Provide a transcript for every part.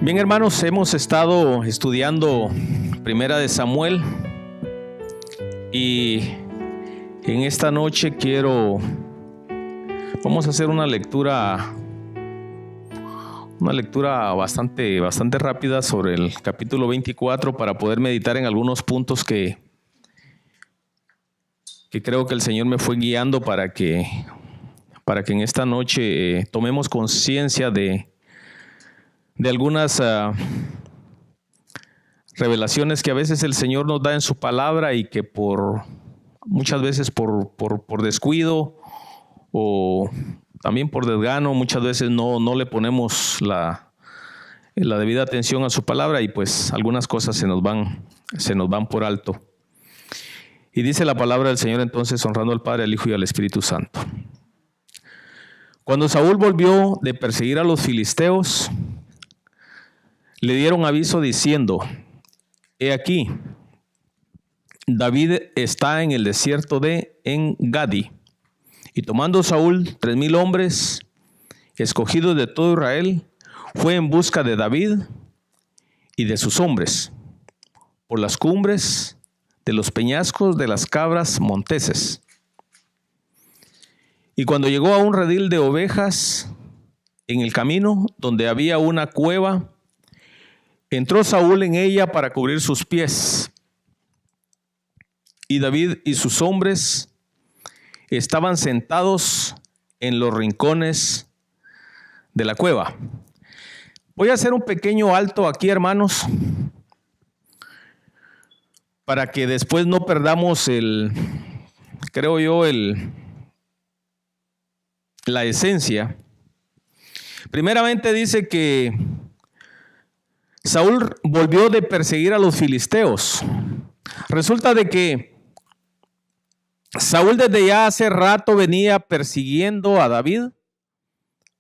Bien, hermanos, hemos estado estudiando Primera de Samuel y en esta noche vamos a hacer una lectura bastante rápida sobre el capítulo 24 para poder meditar en algunos puntos que creo que el Señor me fue guiando para que en esta noche tomemos conciencia de algunas revelaciones que a veces el Señor nos da en su palabra y que muchas veces por descuido o también por desgano, muchas veces no le ponemos la debida atención a su palabra y pues algunas cosas se nos van por alto. Y dice la palabra del Señor entonces, honrando al Padre, al Hijo y al Espíritu Santo. Cuando Saúl volvió de perseguir a los filisteos, le dieron aviso diciendo: he aquí, David está en el desierto de En-Gadi. Y tomando Saúl 3,000 hombres, escogidos de todo Israel, fue en busca de David y de sus hombres, por las cumbres de los peñascos de las cabras monteses. Y cuando llegó a un redil de ovejas, en el camino donde había una cueva, entró Saúl en ella para cubrir sus pies. Y David y sus hombres estaban sentados en los rincones de la cueva. Voy a hacer un pequeño alto aquí, hermanos, para que después no perdamos la esencia. Primeramente dice que Saúl volvió de perseguir a los filisteos. Resulta de que Saúl desde ya hace rato venía persiguiendo a David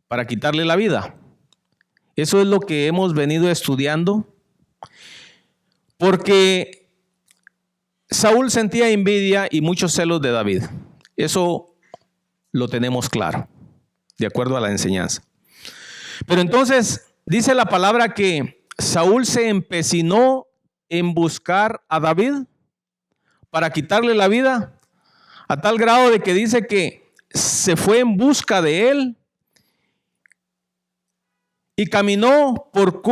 para quitarle la vida. Eso es lo que hemos venido estudiando, porque Saúl sentía envidia y muchos celos de David. Eso lo tenemos claro, de acuerdo a la enseñanza. Pero entonces dice la palabra que Saúl se empecinó en buscar a David para quitarle la vida, a tal grado de que dice que se fue en busca de él y caminó por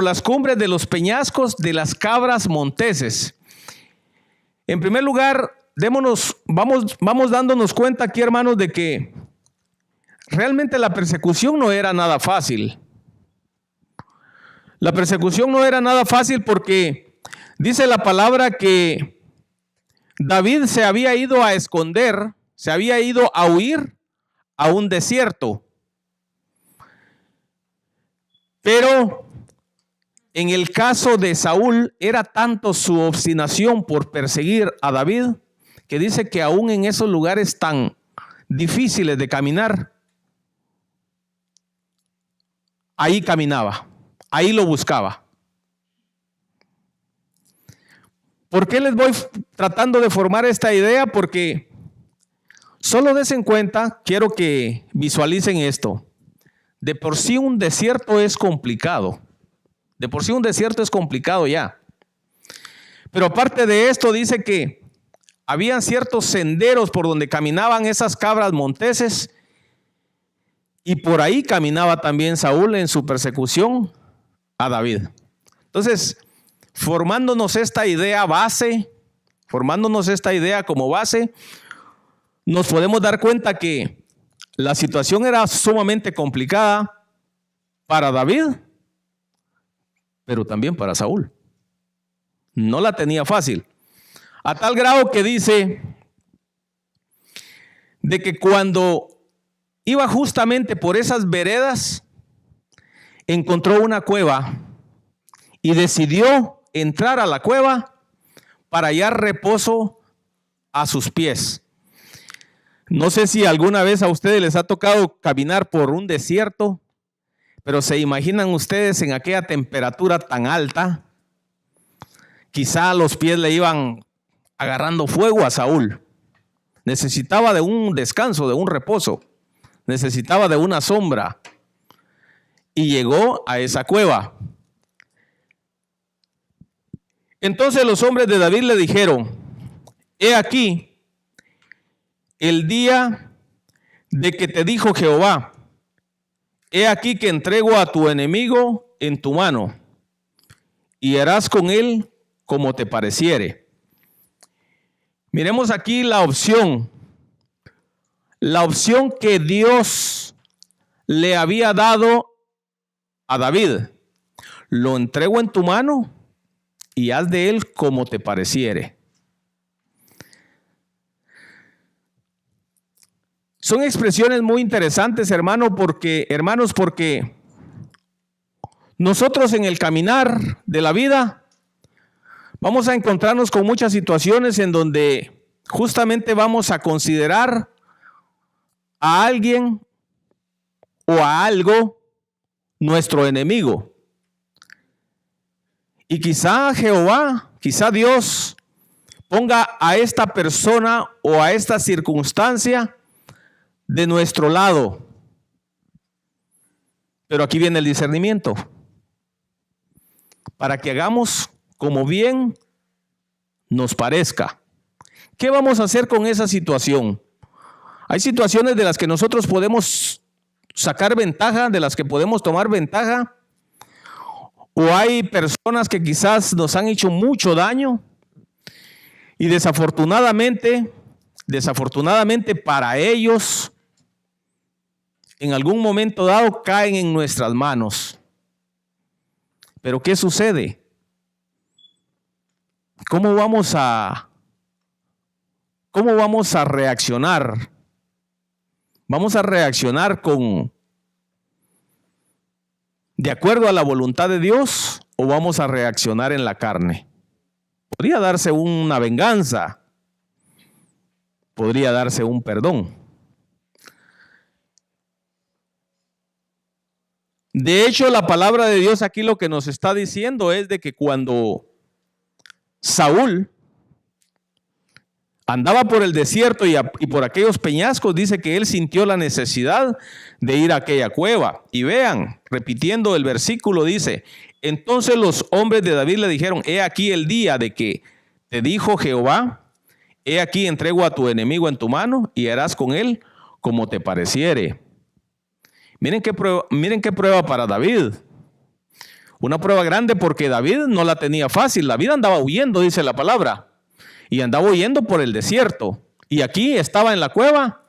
las cumbres de los peñascos de las cabras monteses. En primer lugar, vamos dándonos cuenta aquí, hermanos, de que realmente la persecución no era nada fácil. La persecución no era nada fácil porque dice la palabra que David se había ido a esconder, se había ido a huir a un desierto. Pero en el caso de Saúl era tanto su obstinación por perseguir a David que dice que aún en esos lugares tan difíciles de caminar, ahí caminaba. Ahí lo buscaba. ¿Por qué les voy tratando de formar esta idea? Porque solo des en cuenta, quiero que visualicen esto. De por sí un desierto es complicado. De por sí un desierto es complicado ya. Pero aparte de esto dice que habían ciertos senderos por donde caminaban esas cabras monteses y por ahí caminaba también Saúl en su persecución a David. Entonces, formándonos esta idea como base, nos podemos dar cuenta que la situación era sumamente complicada para David, pero también para Saúl. No la tenía fácil. A tal grado que dice de que cuando iba justamente por esas veredas, encontró una cueva y decidió entrar a la cueva para hallar reposo a sus pies. No sé si alguna vez a ustedes les ha tocado caminar por un desierto, pero se imaginan ustedes en aquella temperatura tan alta, quizá los pies le iban agarrando fuego a Saúl. Necesitaba de un descanso, de un reposo, necesitaba de una sombra. y llegó a esa cueva. Entonces los hombres de David le dijeron: he aquí el día de que te dijo Jehová: he aquí que entrego a tu enemigo en tu mano, y harás con él como te pareciere. Miremos aquí la opción que Dios le había dado a David: lo entrego en tu mano y haz de él como te pareciere. Son expresiones muy interesantes, hermanos, porque nosotros en el caminar de la vida vamos a encontrarnos con muchas situaciones en donde justamente vamos a considerar a alguien o a algo nuestro enemigo. Y quizá Jehová, quizá Dios ponga a esta persona o a esta circunstancia de nuestro lado. Pero aquí viene el discernimiento, para que hagamos como bien nos parezca. ¿Qué vamos a hacer con esa situación? Hay situaciones de las que nosotros podemos sacar ventaja, de las que podemos tomar ventaja, o hay personas que quizás nos han hecho mucho daño y desafortunadamente para ellos, en algún momento dado caen en nuestras manos. Pero ¿qué sucede? ¿Cómo vamos a reaccionar? ¿Vamos a reaccionar de acuerdo a la voluntad de Dios o vamos a reaccionar en la carne? Podría darse una venganza, podría darse un perdón. De hecho, la palabra de Dios aquí lo que nos está diciendo es de que cuando Saúl andaba por el desierto y por aquellos peñascos, dice que él sintió la necesidad de ir a aquella cueva. Y vean, repitiendo el versículo, dice: entonces los hombres de David le dijeron: he aquí el día de que te dijo Jehová: he aquí entrego a tu enemigo en tu mano y harás con él como te pareciere. Miren qué prueba para David. Una prueba grande, porque David no la tenía fácil. David andaba huyendo, dice la palabra. Y andaba huyendo por el desierto. Y aquí estaba en la cueva,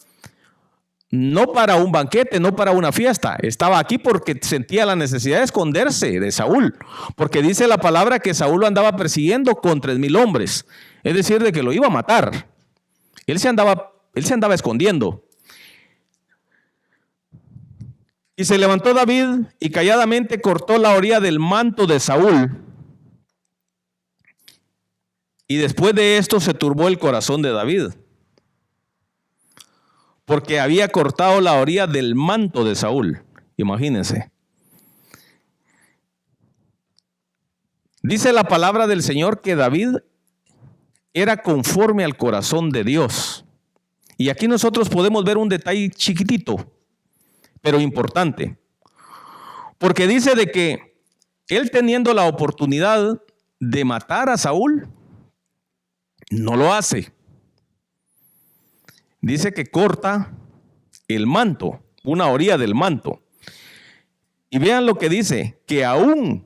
no para un banquete, no para una fiesta. Estaba aquí porque sentía la necesidad de esconderse de Saúl. Porque dice la palabra que Saúl lo andaba persiguiendo con 3,000 hombres. Es decir, de que lo iba a matar. Él se andaba escondiendo. Y se levantó David y calladamente cortó la orilla del manto de Saúl. Y después de esto se turbó el corazón de David, porque había cortado la orilla del manto de Saúl. Imagínense. Dice la palabra del Señor que David era conforme al corazón de Dios. Y aquí nosotros podemos ver un detalle chiquitito, pero importante. Porque dice de que él, teniendo la oportunidad de matar a Saúl, no lo hace. Dice que corta el manto, una orilla del manto. Y vean lo que dice, que aún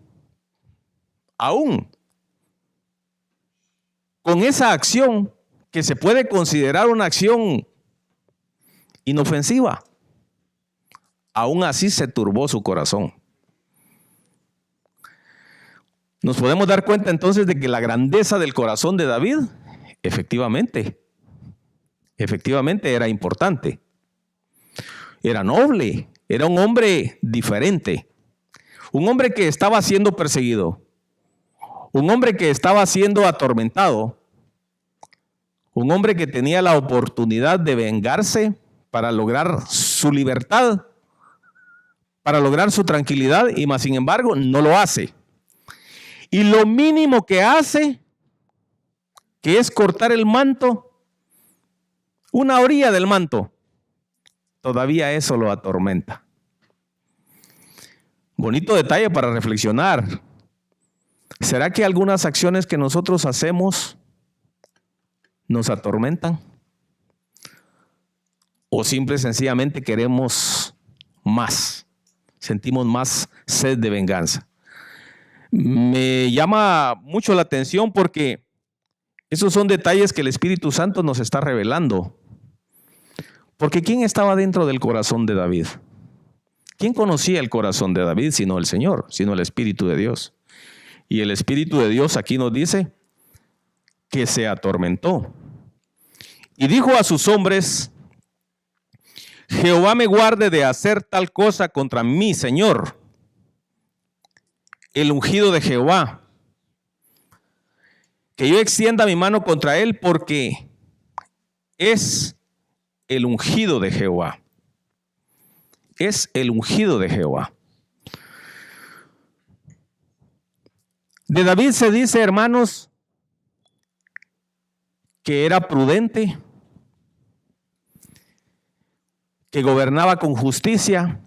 con esa acción, que se puede considerar una acción inofensiva, aún así se turbó su corazón. Nos podemos dar cuenta entonces de que la grandeza del corazón de David, efectivamente era importante. Era noble, era un hombre diferente, un hombre que estaba siendo perseguido, un hombre que estaba siendo atormentado, un hombre que tenía la oportunidad de vengarse para lograr su libertad, para lograr su tranquilidad, y más sin embargo no lo hace. Y lo mínimo que hace, que es cortar el manto, una orilla del manto, todavía eso lo atormenta. Bonito detalle para reflexionar. ¿Será que algunas acciones que nosotros hacemos nos atormentan? ¿O simple y sencillamente queremos más? Sentimos más sed de venganza. Me llama mucho la atención porque esos son detalles que el Espíritu Santo nos está revelando. Porque ¿quién estaba dentro del corazón de David? ¿Quién conocía el corazón de David sino el Señor, sino el Espíritu de Dios? Y el Espíritu de Dios aquí nos dice que se atormentó. Y dijo a sus hombres: Jehová me guarde de hacer tal cosa contra mi Señor, el ungido de Jehová, que yo extienda mi mano contra él, porque es el ungido de Jehová. Es el ungido de Jehová. De David se dice, hermanos, que era prudente, que gobernaba con justicia,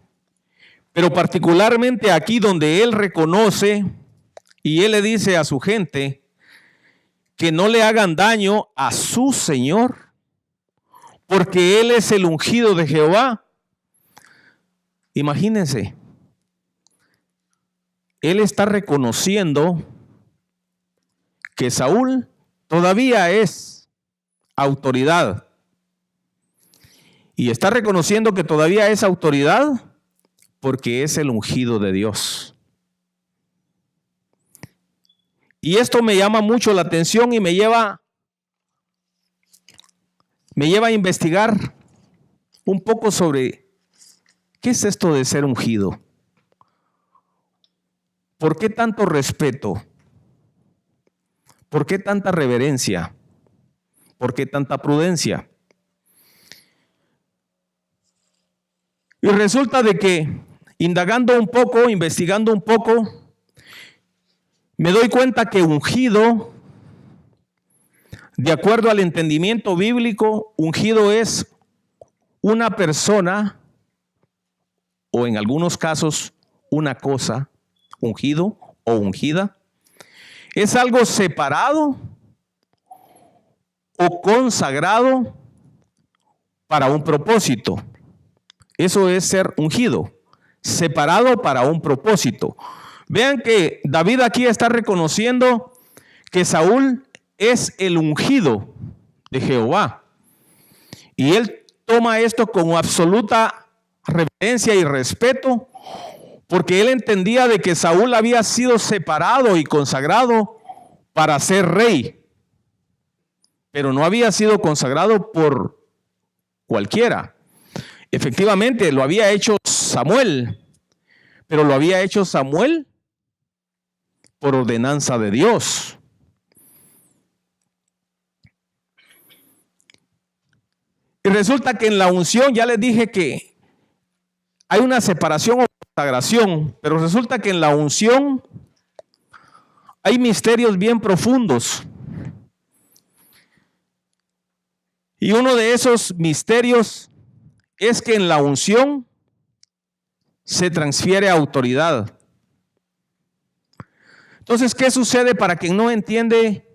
pero particularmente aquí donde él reconoce y él le dice a su gente que no le hagan daño a su Señor, porque él es el ungido de Jehová. Imagínense, él está reconociendo que Saúl todavía es autoridad. Y está reconociendo que todavía es autoridad porque es el ungido de Dios. Y esto me llama mucho la atención y me lleva a investigar un poco sobre qué es esto de ser ungido. ¿Por qué tanto respeto? ¿Por qué tanta reverencia? ¿Por qué tanta prudencia? Y resulta de que, indagando un poco, investigando un poco, me doy cuenta que ungido, de acuerdo al entendimiento bíblico, ungido es una persona, o en algunos casos, una cosa, ungido o ungida. Es algo separado o consagrado para un propósito. Eso es ser ungido, separado para un propósito. Vean que David aquí está reconociendo que Saúl es el ungido de Jehová. Y él toma esto con absoluta reverencia y respeto, porque él entendía de que Saúl había sido separado y consagrado para ser rey, pero no había sido consagrado por cualquiera. Efectivamente, lo había hecho Samuel, pero lo había hecho Samuel por ordenanza de Dios. Y resulta que en la unción, ya les dije que hay una separación o consagración, pero resulta que en la unción hay misterios bien profundos. Y uno de esos misterios es que en la unción se transfiere autoridad. Entonces, ¿qué sucede para quien no entiende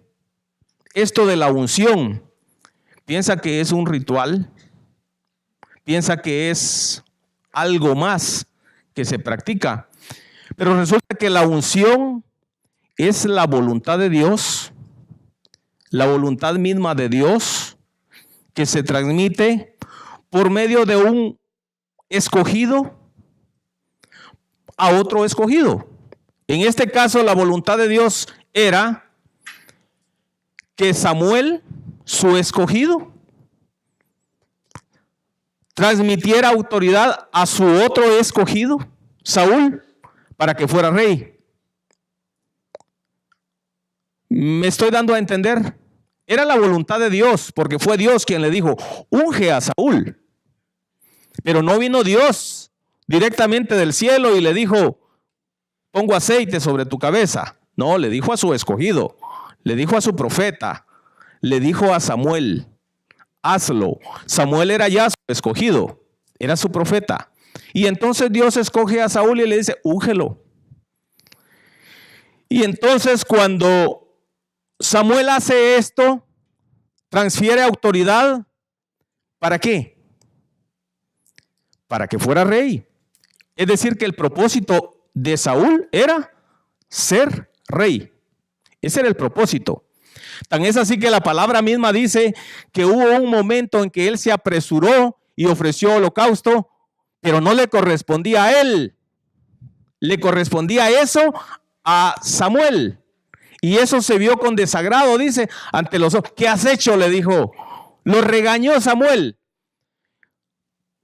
esto de la unción? Piensa que es un ritual, piensa que es algo más que se practica, pero resulta que la unción es la voluntad de Dios, la voluntad misma de Dios, que se transmite por medio de un escogido a otro escogido. En este caso, la voluntad de Dios era que Samuel, su escogido, transmitiera autoridad a su otro escogido, Saúl, para que fuera rey. ¿Me estoy dando a entender? Era la voluntad de Dios, porque fue Dios quien le dijo, unge a Saúl. Pero no vino Dios directamente del cielo y le dijo, pongo aceite sobre tu cabeza. No, le dijo a su escogido, le dijo a su profeta, le dijo a Samuel, hazlo. Samuel era ya su escogido, era su profeta. Y entonces Dios escoge a Saúl y le dice, úngelo. Y entonces cuando Samuel hace esto, transfiere autoridad, ¿para qué? Para que fuera rey. Es decir, que el propósito de Saúl era ser rey. Ese era el propósito. Tan es así que la palabra misma dice que hubo un momento en que él se apresuró y ofreció holocausto, pero no le correspondía a él. Le correspondía eso a Samuel. Y eso se vio con desagrado, dice, ante los ojos. ¿Qué has hecho?, le dijo. Lo regañó Samuel.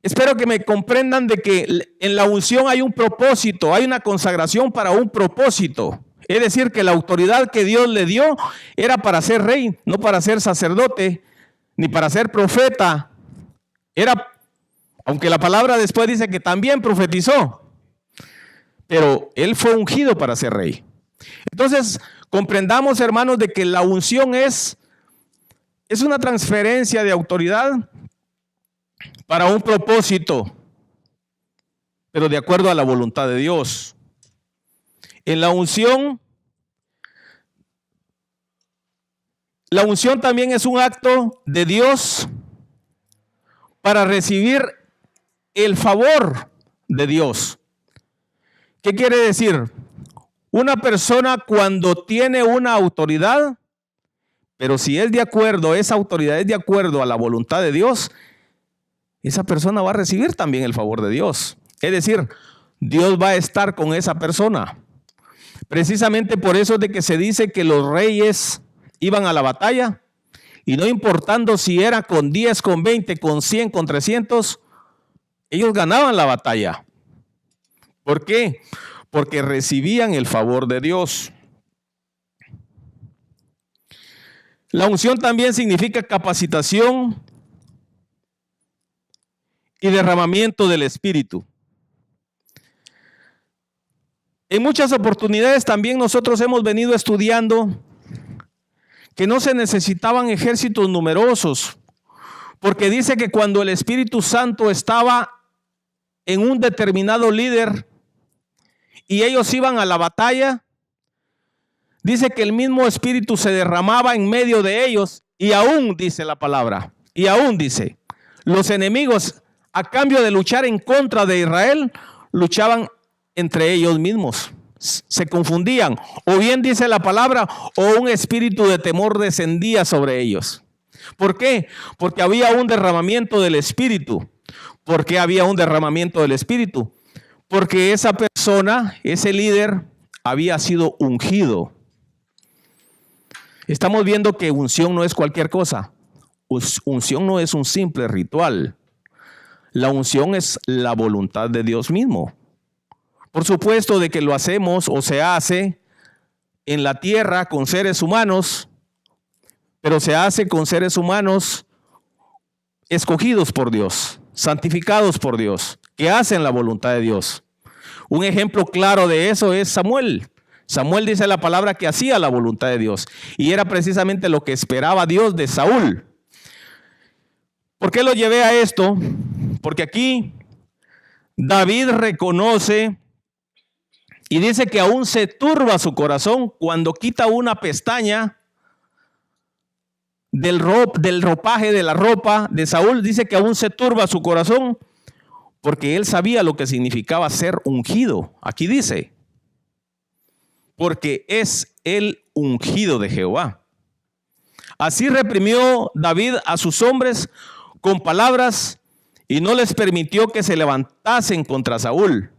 Espero que me comprendan de que en la unción hay un propósito, hay una consagración para un propósito. Es decir, que la autoridad que Dios le dio era para ser rey, no para ser sacerdote, ni para ser profeta. Era, aunque la palabra después dice que también profetizó, pero él fue ungido para ser rey. Entonces, comprendamos, hermanos, de que la unción es una transferencia de autoridad para un propósito, pero de acuerdo a la voluntad de Dios. En la unción también es un acto de Dios para recibir el favor de Dios. ¿Qué quiere decir? Una persona cuando tiene una autoridad, pero si es de acuerdo, esa autoridad es de acuerdo a la voluntad de Dios, esa persona va a recibir también el favor de Dios. Es decir, Dios va a estar con esa persona. Precisamente por eso es de que se dice que los reyes iban a la batalla y no importando si era con 10, con 20, con 100, con 300, ellos ganaban la batalla. ¿Por qué? Porque recibían el favor de Dios. La unción también significa capacitación y derramamiento del Espíritu. En muchas oportunidades también nosotros hemos venido estudiando que no se necesitaban ejércitos numerosos, porque dice que cuando el Espíritu Santo estaba en un determinado líder y ellos iban a la batalla, dice que el mismo Espíritu se derramaba en medio de ellos y aún, dice la palabra, y aún dice, los enemigos a cambio de luchar en contra de Israel, luchaban entre ellos mismos, se confundían, o bien dice la palabra, o un espíritu de temor descendía sobre ellos. ¿Por qué? Porque había un derramamiento del Espíritu. ¿Por qué había un derramamiento del Espíritu? Porque esa persona, ese líder, había sido ungido. Estamos viendo que unción no es cualquier cosa. Unción no es un simple ritual. La unción es la voluntad de Dios mismo. Por supuesto de que lo hacemos o se hace en la tierra con seres humanos, pero se hace con seres humanos escogidos por Dios, santificados por Dios, que hacen la voluntad de Dios. Un ejemplo claro de eso es Samuel. Samuel dice la palabra que hacía la voluntad de Dios y era precisamente lo que esperaba Dios de Saúl. ¿Por qué lo llevé a esto? Porque aquí David reconoce y dice que aún se turba su corazón cuando quita una pestaña del ropaje, de la ropa de Saúl. Dice que aún se turba su corazón porque él sabía lo que significaba ser ungido. Aquí dice, porque es el ungido de Jehová. Así reprimió David a sus hombres con palabras y no les permitió que se levantasen contra Saúl.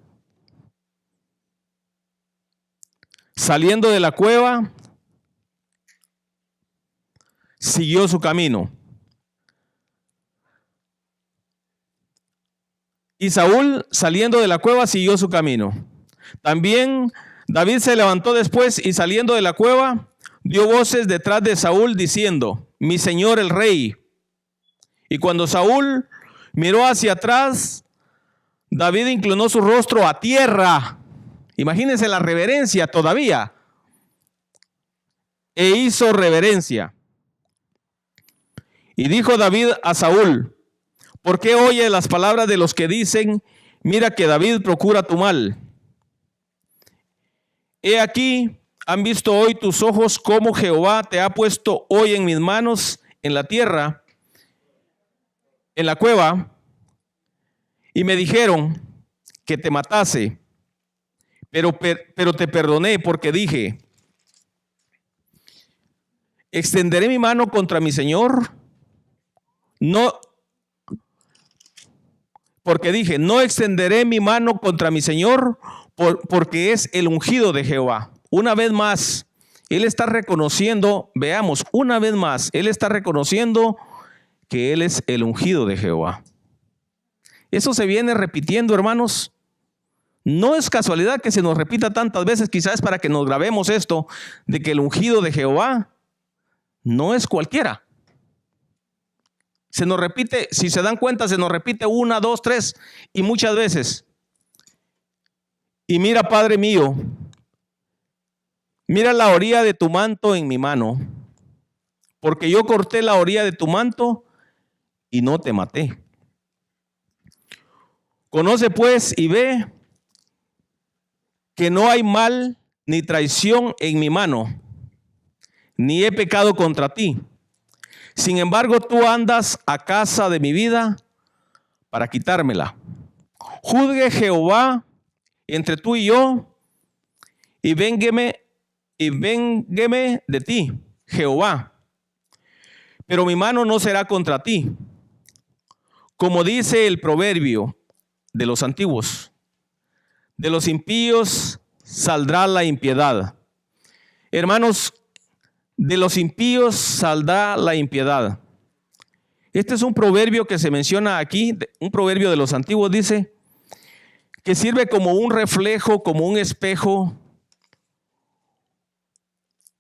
Saliendo de la cueva, siguió su camino. Y Saúl, saliendo de la cueva, siguió su camino. También David se levantó después y saliendo de la cueva, dio voces detrás de Saúl diciendo, mi señor el rey. Y cuando Saúl miró hacia atrás, David inclinó su rostro a tierra. Imagínense la reverencia todavía. E hizo reverencia. Y dijo David a Saúl, ¿por qué oye las palabras de los que dicen, Mira que David procura tu mal. He aquí, han visto hoy tus ojos cómo Jehová te ha puesto hoy en mis manos en la tierra, en la cueva, y me dijeron que te matase, pero te perdoné porque dije, extenderé mi mano contra mi Señor, no, porque dije, no extenderé mi mano contra mi Señor, porque es el ungido de Jehová. Una vez más, Él está reconociendo, veamos, una vez más, Él está reconociendo que Él es el ungido de Jehová. Eso se viene repitiendo, hermanos. No es casualidad que se nos repita tantas veces, quizás para que nos grabemos esto, de que el ungido de Jehová no es cualquiera. Se nos repite, si se dan cuenta, se nos repite 1, 2, 3 y muchas veces. Y mira, Padre mío, mira la orilla de tu manto en mi mano, porque yo corté la orilla de tu manto y no te maté. Conoce pues y ve que no hay mal ni traición en mi mano, ni he pecado contra ti. Sin embargo, tú andas a casa de mi vida para quitármela. Juzgue Jehová entre tú y yo, y véngueme de ti, Jehová. Pero mi mano no será contra ti. Como dice el proverbio de los antiguos, de los impíos saldrá la impiedad. Hermanos, de los impíos saldrá la impiedad. Este es un proverbio que se menciona aquí, un proverbio de los antiguos, dice, que sirve como un reflejo, como un espejo,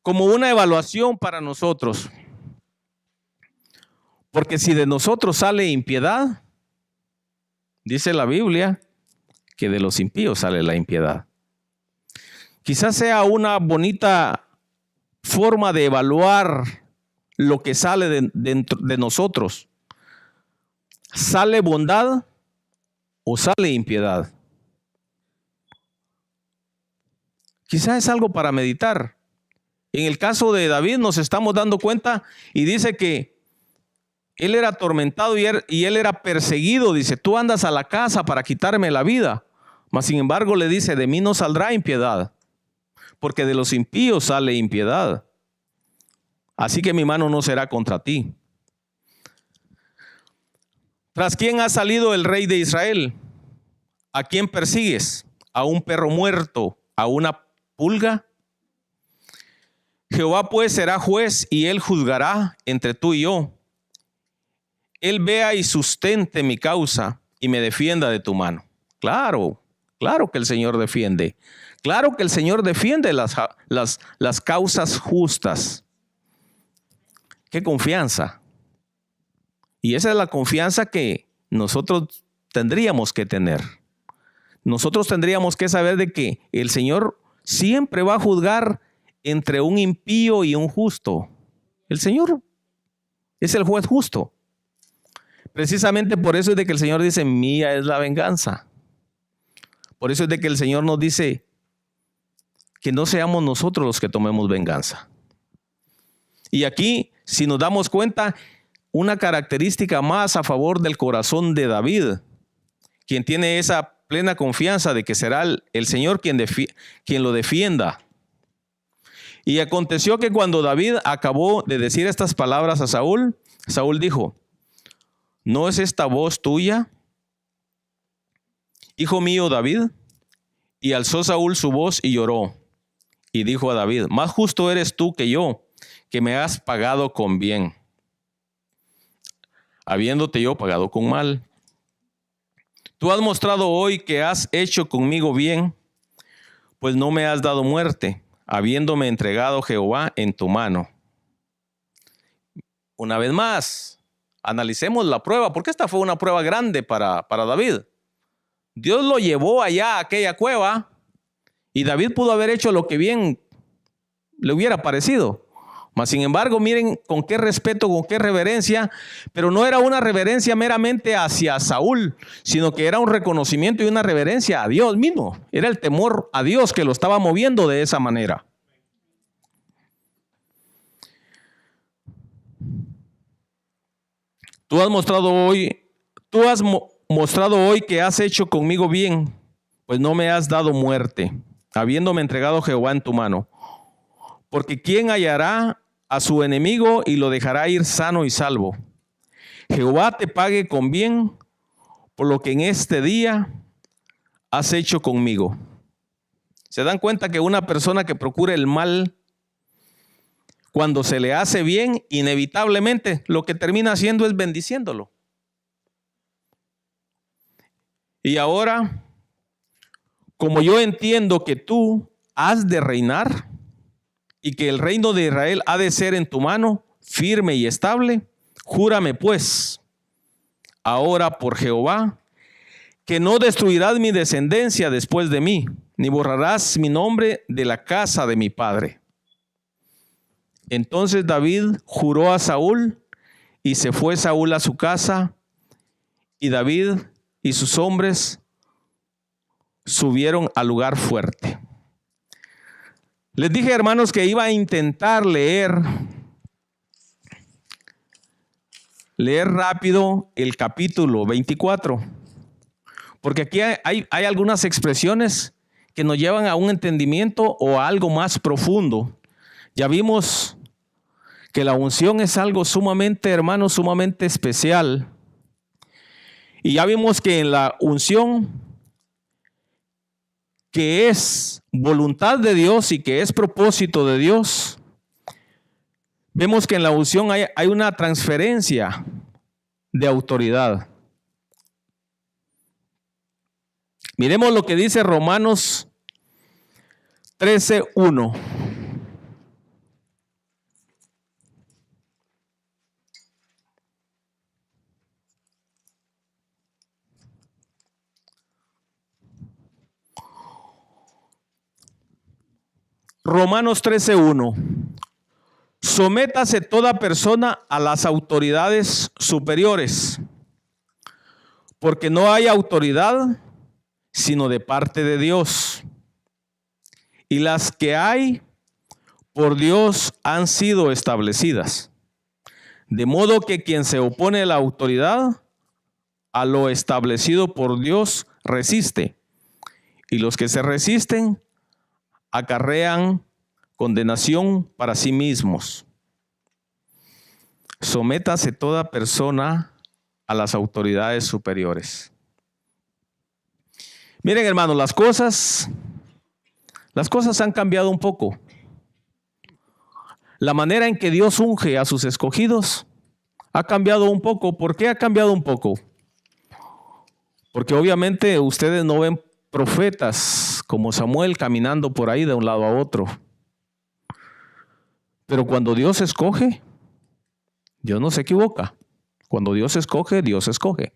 como una evaluación para nosotros. Porque si de nosotros sale impiedad, dice la Biblia que de los impíos sale la impiedad. Quizás sea una bonita forma de evaluar lo que sale de nosotros. ¿Sale bondad o sale impiedad? Quizás es algo para meditar. En el caso de David nos estamos dando cuenta y dice que él era atormentado y él era perseguido. Dice, tú andas a la casa para quitarme la vida. Mas sin embargo le dice, de mí no saldrá impiedad, porque de los impíos sale impiedad. Así que mi mano no será contra ti. ¿Tras quién ha salido el rey de Israel? ¿A quién persigues? ¿A un perro muerto? ¿A una pulga? Jehová pues será juez y él juzgará entre tú y yo. Él vea y sustente mi causa y me defienda de tu mano. Claro que el Señor defiende. Claro que el Señor defiende las causas justas. ¡Qué confianza! Y esa es la confianza que nosotros tendríamos que tener. Nosotros tendríamos que saber de que el Señor siempre va a juzgar entre un impío y un justo. El Señor es el juez justo. Precisamente por eso es de que el Señor dice, mía es la venganza. Por eso es de que el Señor nos dice que no seamos nosotros los que tomemos venganza. Y aquí, si nos damos cuenta, una característica más a favor del corazón de David, quien tiene esa plena confianza de que será el Señor quien lo defienda. Y aconteció que cuando David acabó de decir estas palabras a Saúl, Saúl dijo, ¿no es esta voz tuya, hijo mío David? Y alzó Saúl su voz y lloró. Y dijo a David, más justo eres tú que yo, que me has pagado con bien, habiéndote yo pagado con mal. Tú has mostrado hoy que has hecho conmigo bien, pues no me has dado muerte, habiéndome entregado Jehová en tu mano. Una vez más, analicemos la prueba, porque esta fue una prueba grande para David. Dios lo llevó allá a aquella cueva y David pudo haber hecho lo que bien le hubiera parecido. Mas sin embargo, miren con qué respeto, con qué reverencia, pero no era una reverencia meramente hacia Saúl, sino que era un reconocimiento y una reverencia a Dios mismo. Era el temor a Dios que lo estaba moviendo de esa manera. Tú has mostrado hoy que has hecho conmigo bien, pues no me has dado muerte, habiéndome entregado Jehová en tu mano. Porque ¿quién hallará a su enemigo y lo dejará ir sano y salvo? Jehová te pague con bien por lo que en este día has hecho conmigo. ¿Se dan cuenta que una persona que procura el mal, cuando se le hace bien, inevitablemente lo que termina haciendo es bendiciéndolo? Y ahora, como yo entiendo que tú has de reinar y que el reino de Israel ha de ser en tu mano, firme y estable, júrame pues, ahora por Jehová, que no destruirás mi descendencia después de mí, ni borrarás mi nombre de la casa de mi padre. Entonces David juró a Saúl, y se fue Saúl a su casa, y David y sus hombres subieron al lugar fuerte. Les dije, hermanos, que iba a intentar leer rápido el capítulo 24, porque aquí hay algunas expresiones que nos llevan a un entendimiento o a algo más profundo. Ya vimos que la unción es algo sumamente, hermanos, sumamente especial. Y ya vimos que en la unción, que es voluntad de Dios y que es propósito de Dios, vemos que en la unción hay una transferencia de autoridad. Miremos lo que dice Romanos 13:1. Romanos 13:1. Sométase toda persona a las autoridades superiores, porque no hay autoridad sino de parte de Dios. Y las que hay por Dios han sido establecidas. De modo que quien se opone a la autoridad, a lo establecido por Dios, resiste. Y los que se resisten acarrean condenación para sí mismos. Sométase toda persona a las autoridades superiores. Miren, hermanos, las cosas han cambiado un poco. La manera en que Dios unge a sus escogidos ha cambiado un poco. ¿Por qué ha cambiado un poco? Porque obviamente ustedes no ven profetas como Samuel caminando por ahí de un lado a otro. Pero cuando Dios escoge, Dios no se equivoca. Cuando Dios escoge, Dios escoge.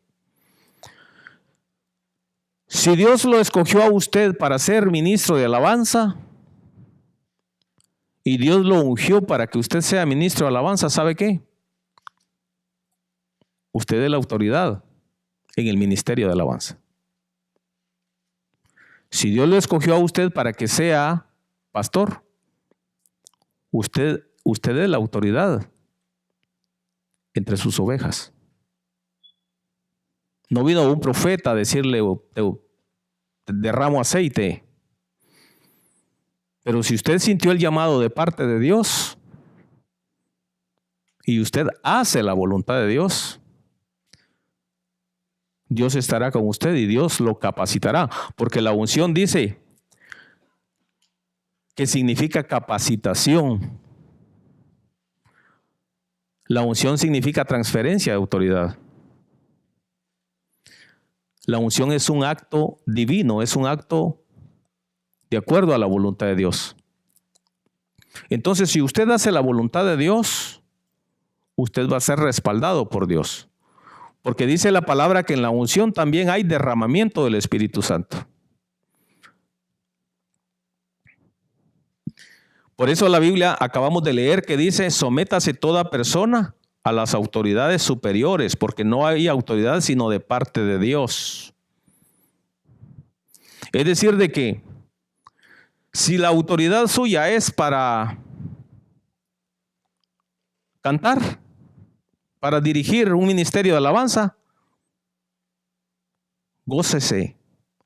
Si Dios lo escogió a usted para ser ministro de alabanza y Dios lo ungió para que usted sea ministro de alabanza, ¿sabe qué? Usted es la autoridad en el ministerio de alabanza. Si Dios lo escogió a usted para que sea pastor, usted es la autoridad entre sus ovejas. No vino un profeta a decirle, te derramo aceite. Pero si usted sintió el llamado de parte de Dios y usted hace la voluntad de Dios, Dios estará con usted y Dios lo capacitará. Porque la unción dice que significa capacitación. La unción significa transferencia de autoridad. La unción es un acto divino, es un acto de acuerdo a la voluntad de Dios. Entonces, si usted hace la voluntad de Dios, usted va a ser respaldado por Dios. Porque dice la palabra que en la unción también hay derramamiento del Espíritu Santo. Por eso la Biblia acabamos de leer que dice, sométase toda persona a las autoridades superiores, porque no hay autoridad sino de parte de Dios. Es decir, de que si la autoridad suya es para cantar, para dirigir un ministerio de alabanza, gócese,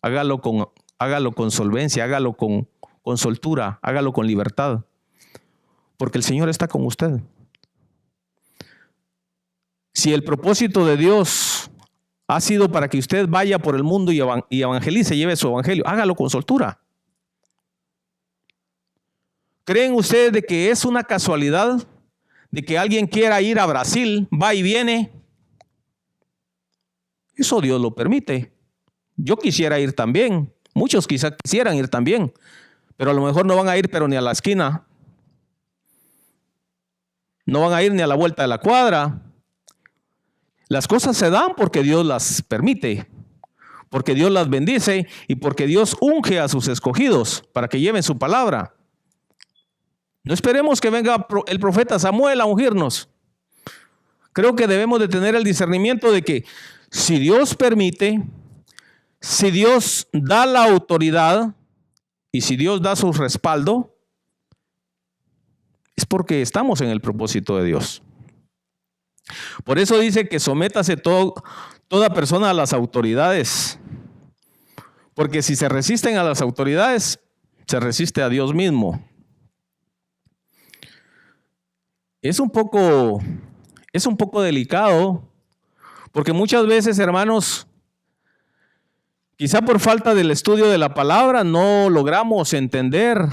hágalo con solvencia, hágalo con soltura, hágalo con libertad, porque el Señor está con usted. Si el propósito de Dios ha sido para que usted vaya por el mundo y evangelice, lleve su evangelio, hágalo con soltura. ¿Creen ustedes de que es una casualidad de que alguien quiera ir a Brasil, va y viene? Eso Dios lo permite. Yo quisiera ir también. Muchos quizás quisieran ir también, pero a lo mejor no van a ir pero ni a la esquina. No van a ir ni a la vuelta de la cuadra. Las cosas se dan porque Dios las permite, porque Dios las bendice y porque Dios unge a sus escogidos para que lleven su palabra. No esperemos que venga el profeta Samuel a ungirnos. Creo que debemos de tener el discernimiento de que si Dios permite, si Dios da la autoridad y si Dios da su respaldo, es porque estamos en el propósito de Dios. Por eso dice que sométase toda persona a las autoridades. Porque si se resisten a las autoridades, se resiste a Dios mismo. Es un poco delicado, porque muchas veces, hermanos, quizá por falta del estudio de la palabra, no logramos entender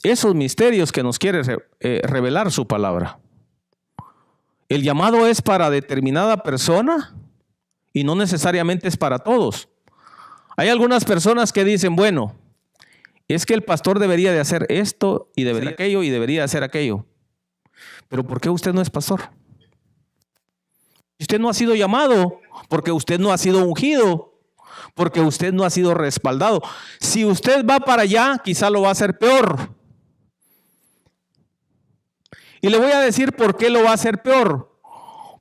esos misterios que nos quiere revelar su palabra. El llamado es para determinada persona y no necesariamente es para todos. Hay algunas personas que dicen, bueno, es que el pastor debería de hacer esto y debería aquello y debería hacer aquello. Pero ¿por qué usted no es pastor? Usted no ha sido llamado, porque usted no ha sido ungido, porque usted no ha sido respaldado. Si usted va para allá, quizá lo va a hacer peor. Y le voy a decir por qué lo va a hacer peor.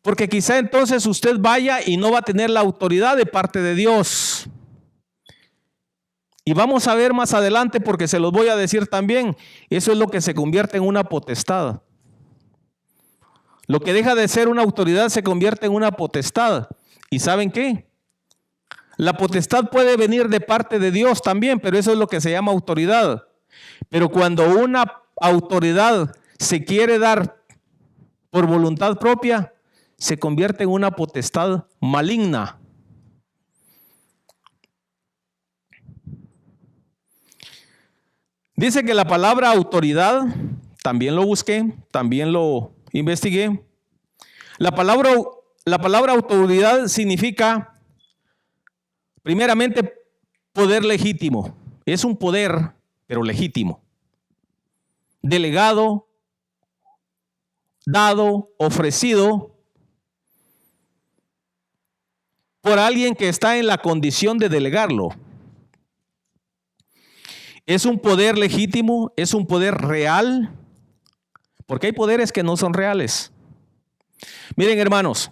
Porque quizá entonces usted vaya y no va a tener la autoridad de parte de Dios. Y vamos a ver más adelante, porque se los voy a decir también, eso es lo que se convierte en una potestad. Lo que deja de ser una autoridad se convierte en una potestad. ¿Y saben qué? La potestad puede venir de parte de Dios también, pero eso es lo que se llama autoridad. Pero cuando una autoridad se quiere dar por voluntad propia, se convierte en una potestad maligna. Dice que la palabra autoridad, también lo busqué, también lo investigué. La palabra autoridad significa, primeramente, poder legítimo. Es un poder, pero legítimo. Delegado, dado, ofrecido por alguien que está en la condición de delegarlo. Es un poder legítimo, es un poder real, porque hay poderes que no son reales. Miren, hermanos,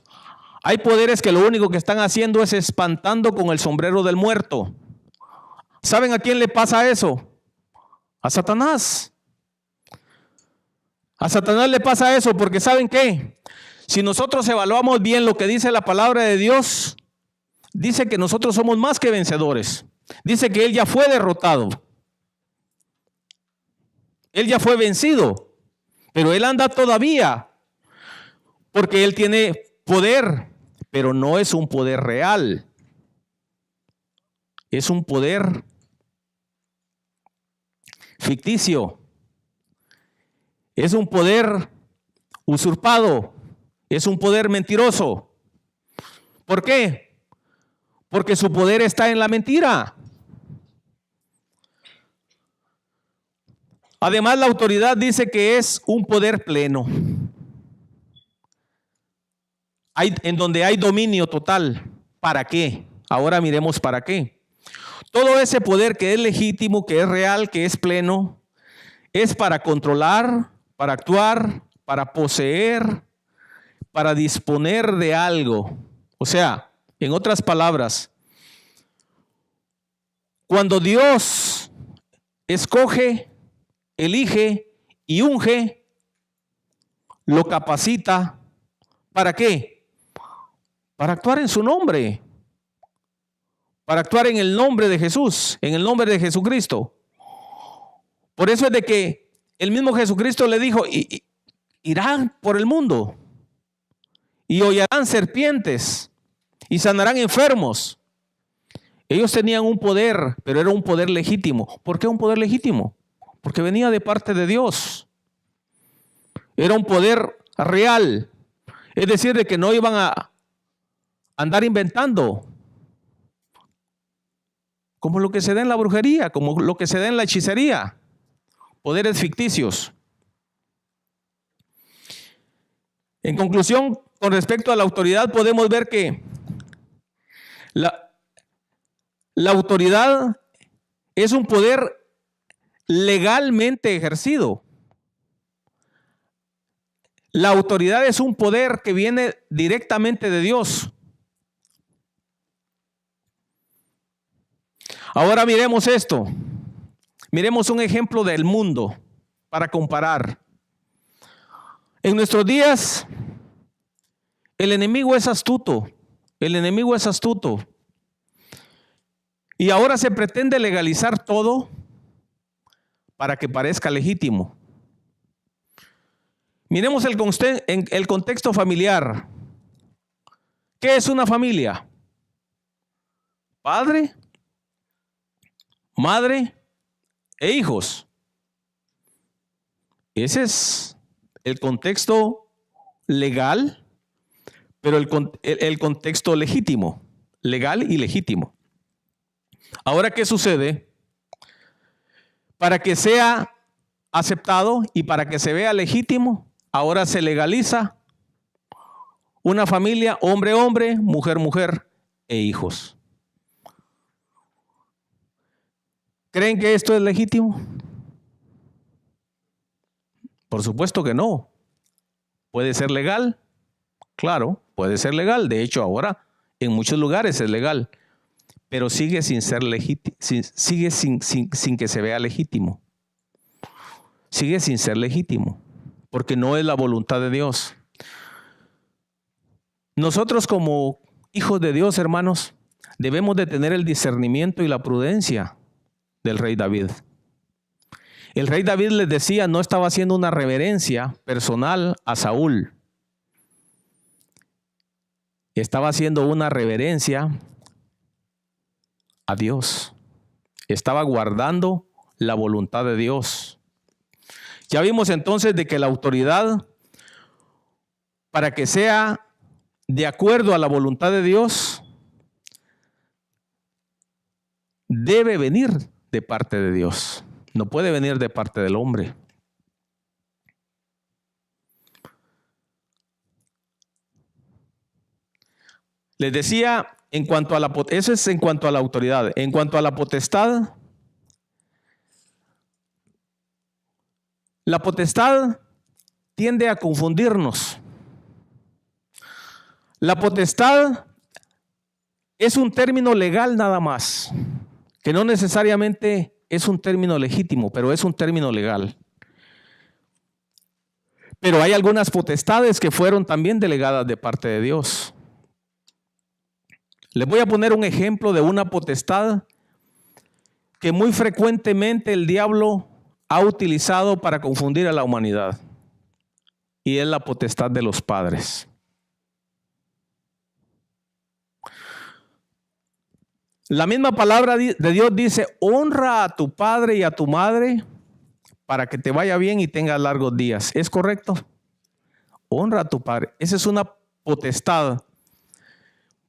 hay poderes que lo único que están haciendo es espantando con el sombrero del muerto. ¿Saben a quién le pasa eso? A Satanás. A Satanás le pasa eso porque ¿saben qué? Si nosotros evaluamos bien lo que dice la palabra de Dios, dice que nosotros somos más que vencedores. Dice que Él ya fue derrotado. Él ya fue vencido, pero Él anda todavía, porque Él tiene poder, pero no es un poder real. Es un poder ficticio. Es un poder usurpado. Es un poder mentiroso. ¿Por qué? Porque su poder está en la mentira. Además, la autoridad dice que es un poder pleno. En donde hay dominio total. ¿Para qué? Ahora miremos para qué. Todo ese poder que es legítimo, que es real, que es pleno, es para controlar, para actuar, para poseer, para disponer de algo. O sea, en otras palabras, cuando Dios escoge, elige y unge, lo capacita. ¿Para qué? Para actuar en su nombre. Para actuar en el nombre de Jesús, en el nombre de Jesucristo. Por eso es de que el mismo Jesucristo le dijo, irán por el mundo y hollarán serpientes y sanarán enfermos. Ellos tenían un poder, pero era un poder legítimo. ¿Por qué un poder legítimo? Porque venía de parte de Dios. Era un poder real. Es decir, de que no iban a andar inventando. Como lo que se da en la brujería, como lo que se da en la hechicería. Poderes ficticios. En conclusión, con respecto a la autoridad, podemos ver que la autoridad es un poder legalmente ejercido. La autoridad es un poder que viene directamente de Dios. Ahora miremos esto. Miremos un ejemplo del mundo para comparar. En nuestros días, el enemigo es astuto. El enemigo es astuto. Y ahora se pretende legalizar todo para que parezca legítimo. Miremos el contexto familiar. ¿Qué es una familia? Padre, madre e hijos. Ese es el contexto legal, pero el contexto legítimo, legal y legítimo. Ahora, ¿qué sucede? Para que sea aceptado y para que se vea legítimo, ahora se legaliza una familia, hombre, hombre, mujer, mujer e hijos. ¿Creen que esto es legítimo? Por supuesto que no. ¿Puede ser legal? Claro, puede ser legal. De hecho, ahora en muchos lugares es legal. Pero sigue sin ser legítimo, sigue sin que se vea legítimo. Sigue sin ser legítimo, porque no es la voluntad de Dios. Nosotros como hijos de Dios, hermanos, debemos de tener el discernimiento y la prudencia del rey David. El rey David les decía, no estaba haciendo una reverencia personal a Saúl. Estaba haciendo una reverencia a Dios. Estaba guardando la voluntad de Dios. Ya vimos entonces de que la autoridad, para que sea de acuerdo a la voluntad de Dios, debe venir de parte de Dios. No puede venir de parte del hombre. Les decía, eso es en cuanto a la autoridad. En cuanto a la potestad tiende a confundirnos. La potestad es un término legal nada más, que no necesariamente es un término legítimo, pero es un término legal. Pero hay algunas potestades que fueron también delegadas de parte de Dios. Les voy a poner un ejemplo de una potestad que muy frecuentemente el diablo ha utilizado para confundir a la humanidad. Y es la potestad de los padres. La misma palabra de Dios dice, honra a tu padre y a tu madre para que te vaya bien y tengas largos días. ¿Es correcto? Honra a tu padre. Esa es una potestad.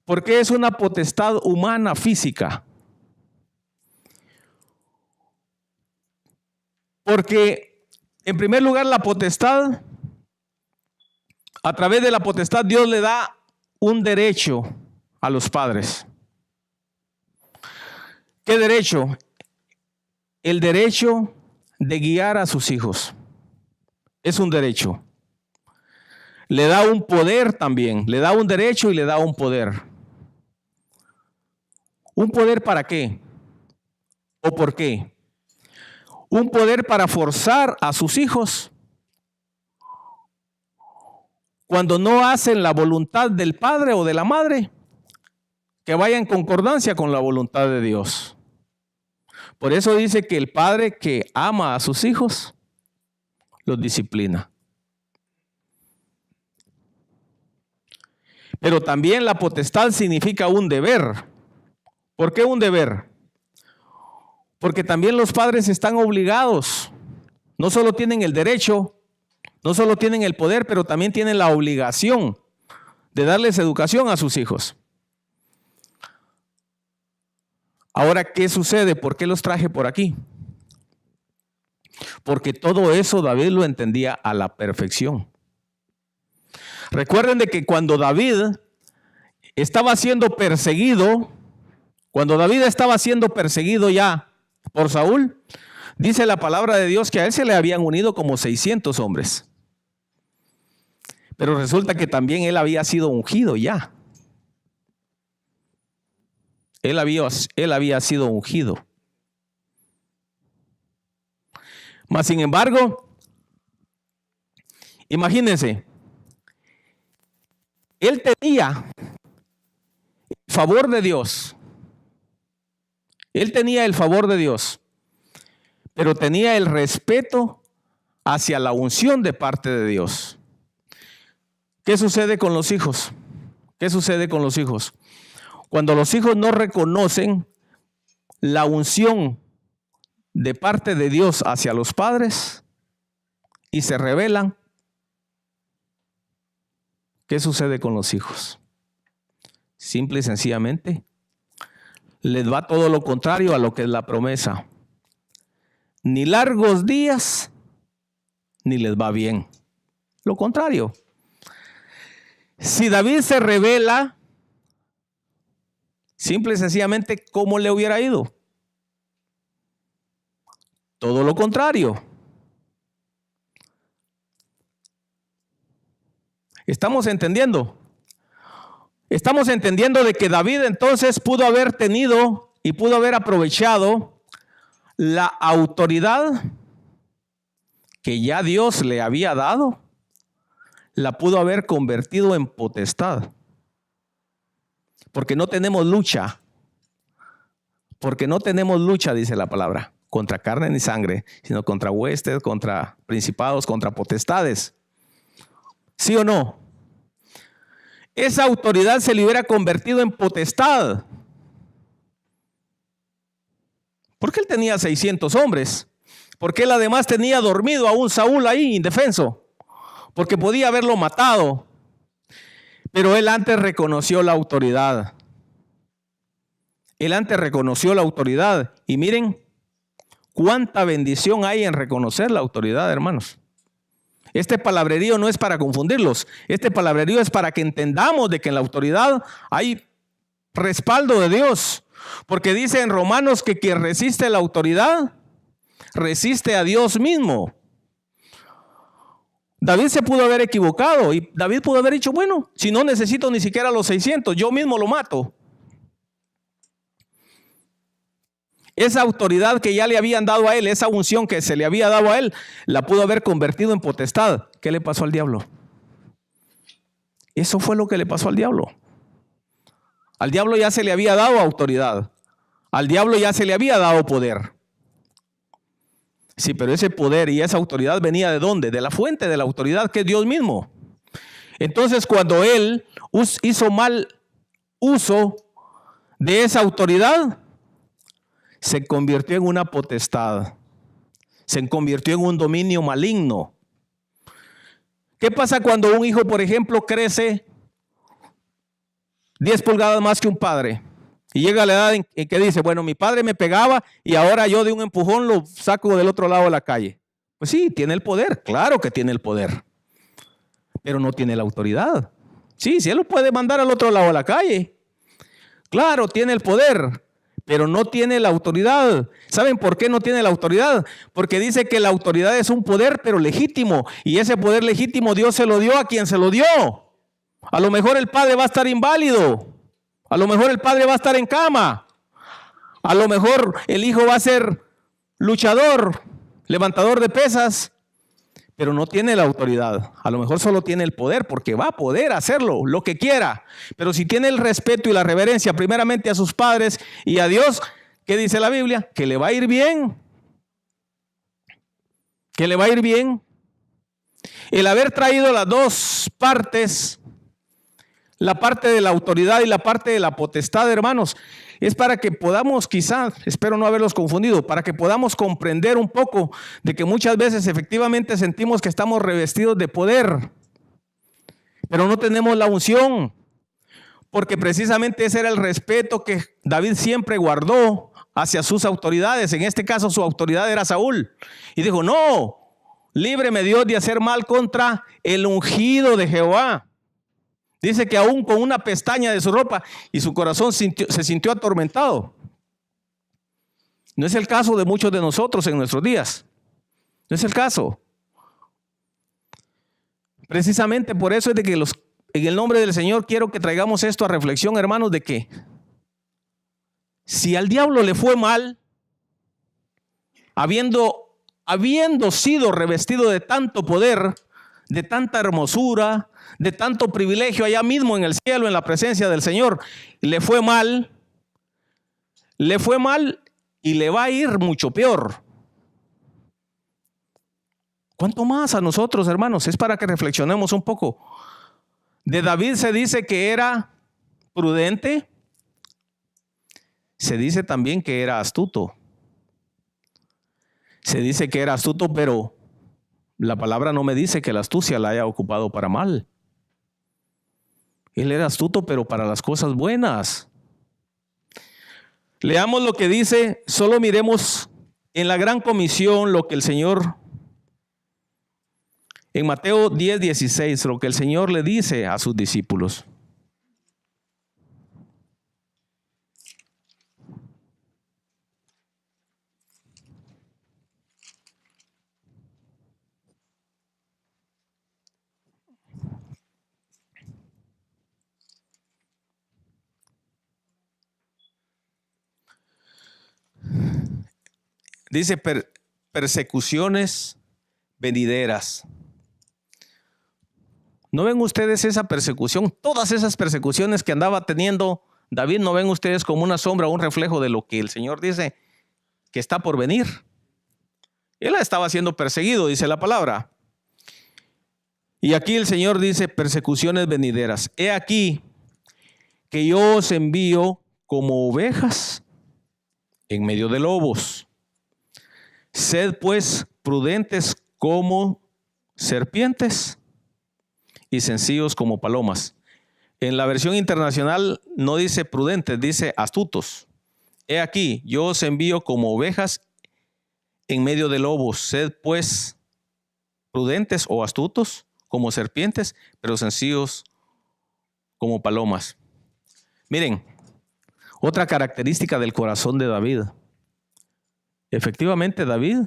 ¿Por qué es una potestad humana física? Porque, en primer lugar, la potestad, a través de la potestad, Dios le da un derecho a los padres. ¿Qué derecho? El derecho de guiar a sus hijos. Es un derecho. Le da un poder también. Le da un derecho y le da un poder. ¿Un poder para qué? ¿O por qué? Un poder para forzar a sus hijos cuando no hacen la voluntad del padre o de la madre, que vaya en concordancia con la voluntad de Dios. Por eso dice que el padre que ama a sus hijos los disciplina. Pero también la potestad significa un deber. ¿Por qué un deber? Porque también los padres están obligados. No solo tienen el derecho, no solo tienen el poder, pero también tienen la obligación de darles educación a sus hijos. Ahora, ¿qué sucede? ¿Por qué los traje por aquí? Porque todo eso David lo entendía a la perfección. Recuerden de que cuando David estaba siendo perseguido, ya por Saúl, dice la palabra de Dios que a él se le habían unido como 600 hombres. Pero resulta que también él había sido ungido ya. Él había sido ungido. Mas sin embargo, imagínense, él tenía el favor de Dios. Él tenía el favor de Dios, pero tenía el respeto hacia la unción de parte de Dios. ¿Qué sucede con los hijos? ¿Qué sucede con los hijos? Cuando los hijos no reconocen la unción de parte de Dios hacia los padres y se rebelan, ¿qué sucede con los hijos? Simple y sencillamente, les va todo lo contrario a lo que es la promesa. Ni largos días, ni les va bien. Lo contrario. Si David se rebela, simple y sencillamente, ¿cómo le hubiera ido? Todo lo contrario. ¿Estamos entendiendo? Estamos entendiendo de que David entonces pudo haber tenido y pudo haber aprovechado la autoridad que ya Dios le había dado, la pudo haber convertido en potestad. Porque no tenemos lucha. Porque no tenemos lucha, dice la palabra, contra carne ni sangre, sino contra huestes, contra principados, contra potestades. ¿Sí o no? Esa autoridad se le hubiera convertido en potestad. Porque él tenía 600 hombres. Porque él además tenía dormido a un Saúl ahí, indefenso. Porque podía haberlo matado. Pero él antes reconoció la autoridad. Él antes reconoció la autoridad. Y miren cuánta bendición hay en reconocer la autoridad, hermanos. Este palabrerío no es para confundirlos. Este palabrerío es para que entendamos de que en la autoridad hay respaldo de Dios. Porque dice en Romanos que quien resiste la autoridad, resiste a Dios mismo. David se pudo haber equivocado y David pudo haber dicho, bueno, si no necesito ni siquiera los 600, yo mismo lo mato. Esa autoridad que ya le habían dado a él, esa unción que se le había dado a él, la pudo haber convertido en potestad. ¿Qué le pasó al diablo? Eso fue lo que le pasó al diablo. Al diablo ya se le había dado autoridad. Al diablo ya se le había dado poder. Sí, pero ese poder y esa autoridad venía ¿de dónde? De la fuente de la autoridad, que es Dios mismo. Entonces, cuando él hizo mal uso de esa autoridad, se convirtió en una potestad. Se convirtió en un dominio maligno. ¿Qué pasa cuando un hijo, por ejemplo, crece 10 pulgadas más que un padre? Y llega a la edad en que dice, bueno, mi padre me pegaba y ahora yo de un empujón lo saco del otro lado de la calle. Pues sí, tiene el poder, claro que tiene el poder, pero no tiene la autoridad. Sí, él lo puede mandar al otro lado de la calle. Claro, tiene el poder, pero no tiene la autoridad. ¿Saben por qué no tiene la autoridad? Porque dice que la autoridad es un poder, pero legítimo. Y ese poder legítimo Dios se lo dio a quien se lo dio. A lo mejor el padre va a estar inválido. A lo mejor el padre va a estar en cama. A lo mejor el hijo va a ser luchador, levantador de pesas, pero no tiene la autoridad. A lo mejor solo tiene el poder, porque va a poder hacerlo, lo que quiera. Pero si tiene el respeto y la reverencia primeramente a sus padres y a Dios, ¿qué dice la Biblia? Que le va a ir bien. Que le va a ir bien. El haber traído las dos partes, la parte de la autoridad y la parte de la potestad, hermanos, es para que podamos, quizás, espero no haberlos confundido, para que podamos comprender un poco de que muchas veces efectivamente sentimos que estamos revestidos de poder, pero no tenemos la unción, porque precisamente ese era el respeto que David siempre guardó hacia sus autoridades. En este caso su autoridad era Saúl, y dijo: no, líbreme Dios de hacer mal contra el ungido de Jehová. Dice que aún con una pestaña de su ropa y su corazón se sintió atormentado. No es el caso de muchos de nosotros en nuestros días. No es el caso. Precisamente por eso es de que en el nombre del Señor quiero que traigamos esto a reflexión, hermanos, de que si al diablo le fue mal, habiendo sido revestido de tanto poder, de tanta hermosura, de tanto privilegio allá mismo en el cielo, en la presencia del Señor, le fue mal y le va a ir mucho peor. ¿Cuánto más a nosotros, hermanos? Es para que reflexionemos un poco. De David se dice que era prudente, se dice también que era astuto. Se dice que era astuto, pero la palabra no me dice que la astucia la haya ocupado para mal. Él era astuto, pero para las cosas buenas. Leamos lo que dice, solo miremos en la gran comisión lo que el Señor, en Mateo 10:16, lo que el Señor le dice a sus discípulos. Dice persecuciones venideras. ¿No ven ustedes esa persecución? Todas esas persecuciones que andaba teniendo David, ¿no ven ustedes como una sombra o un reflejo de lo que el Señor dice que está por venir? Él estaba siendo perseguido, dice la palabra. Y aquí el Señor dice persecuciones venideras. He aquí que yo os envío como ovejas en medio de lobos. Sed pues prudentes como serpientes y sencillos como palomas. En la versión internacional no dice prudentes, dice astutos. He aquí, yo os envío como ovejas en medio de lobos. Sed pues prudentes o astutos como serpientes, pero sencillos como palomas. Miren, otra característica del corazón de David. Efectivamente, David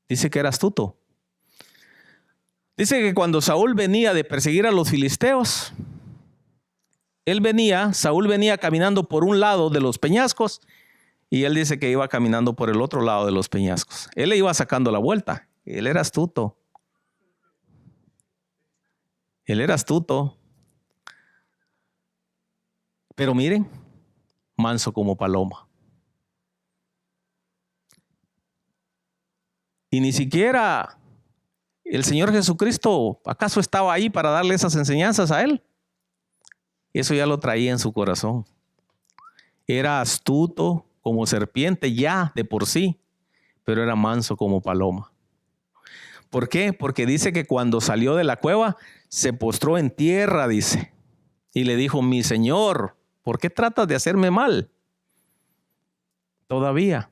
dice que era astuto. Dice que cuando Saúl venía de perseguir a los filisteos, Saúl venía caminando por un lado de los peñascos y él dice que iba caminando por el otro lado de los peñascos. Él le iba sacando la vuelta. Él era astuto. Él era astuto. Pero miren, manso como paloma. Y ni siquiera el Señor Jesucristo, ¿acaso estaba ahí para darle esas enseñanzas a él? Eso ya lo traía en su corazón. Era astuto como serpiente ya de por sí, pero era manso como paloma. ¿Por qué? Porque dice que cuando salió de la cueva, se postró en tierra, dice, y le dijo: mi Señor, ¿por qué tratas de hacerme mal? Todavía.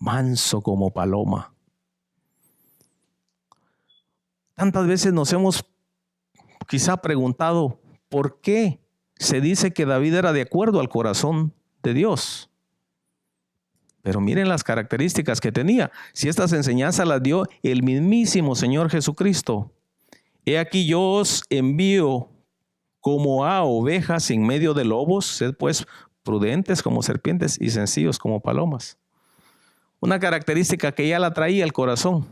Manso como paloma. Tantas veces nos hemos quizá preguntado por qué se dice que David era de acuerdo al corazón de Dios. Pero miren las características que tenía. Si estas enseñanzas las dio el mismísimo Señor Jesucristo. He aquí yo os envío como a ovejas en medio de lobos. Sed pues prudentes como serpientes y sencillos como palomas. Una característica que ya la traía el corazón.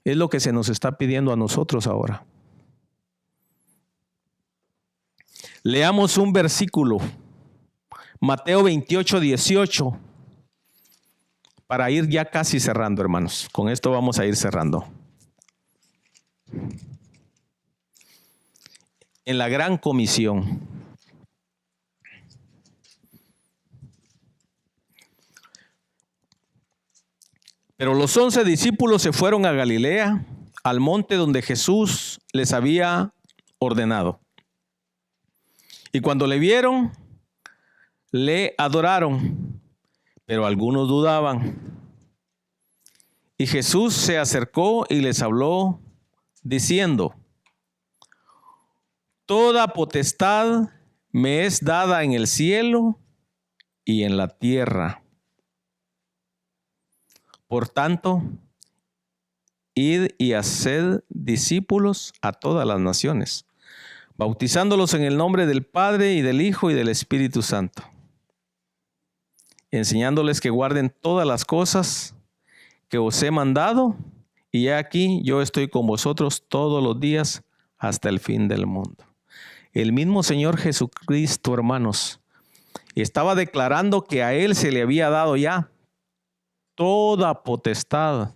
Es lo que se nos está pidiendo a nosotros ahora. Leamos un versículo. Mateo 28, 18. Para ir ya casi cerrando, hermanos. Con esto vamos a ir cerrando. En la gran comisión. Pero los 11 discípulos se fueron a Galilea, al monte donde Jesús les había ordenado. Y cuando le vieron, le adoraron, pero algunos dudaban. Y Jesús se acercó y les habló, diciendo: Toda potestad me es dada en el cielo y en la tierra. Por tanto, id y haced discípulos a todas las naciones, bautizándolos en el nombre del Padre y del Hijo y del Espíritu Santo, enseñándoles que guarden todas las cosas que os he mandado, y he aquí yo estoy con vosotros todos los días hasta el fin del mundo. El mismo Señor Jesucristo, hermanos, estaba declarando que a Él se le había dado ya toda potestad.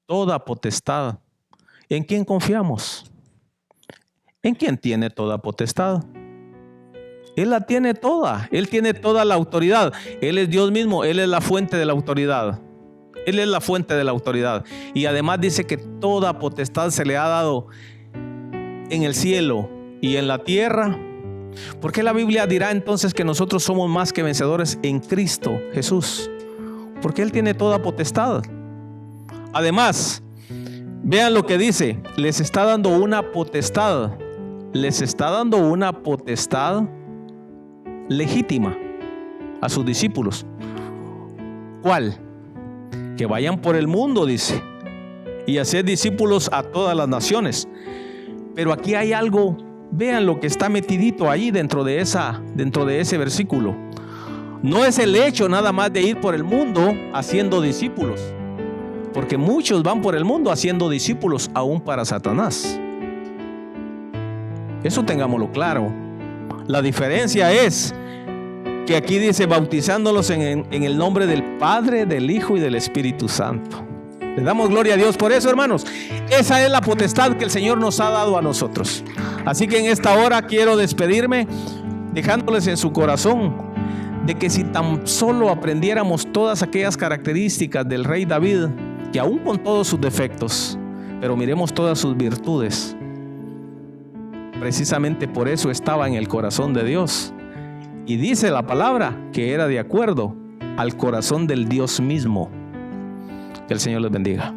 Toda potestad. ¿En quién confiamos? ¿En quién tiene toda potestad? Él la tiene toda. Él tiene toda la autoridad. Él es Dios mismo. Él es la fuente de la autoridad. Él es la fuente de la autoridad. Y además dice que toda potestad se le ha dado en el cielo y en la tierra. ¿Por qué la Biblia dirá entonces que nosotros somos más que vencedores en Cristo Jesús? Porque Él tiene toda potestad. Además, vean lo que dice. Les está dando una potestad. Les está dando una potestad legítima a sus discípulos. ¿Cuál? Que vayan por el mundo, dice, y hacer discípulos a todas las naciones. Pero aquí hay algo, vean lo que está metidito ahí dentro de ese versículo. No es el hecho nada más de ir por el mundo haciendo discípulos, porque muchos van por el mundo haciendo discípulos aún para Satanás. Eso tengámoslo claro. La diferencia es que aquí dice bautizándolos en el nombre del Padre, del Hijo y del Espíritu Santo. Le damos gloria a Dios por eso, hermanos. Esa es la potestad que el Señor nos ha dado a nosotros. Así que en esta hora quiero despedirme dejándoles en su corazón de que si tan solo aprendiéramos todas aquellas características del rey David, que aún con todos sus defectos, pero miremos todas sus virtudes, precisamente por eso estaba en el corazón de Dios. Y dice la palabra que era de acuerdo al corazón del Dios mismo. Que el Señor les bendiga.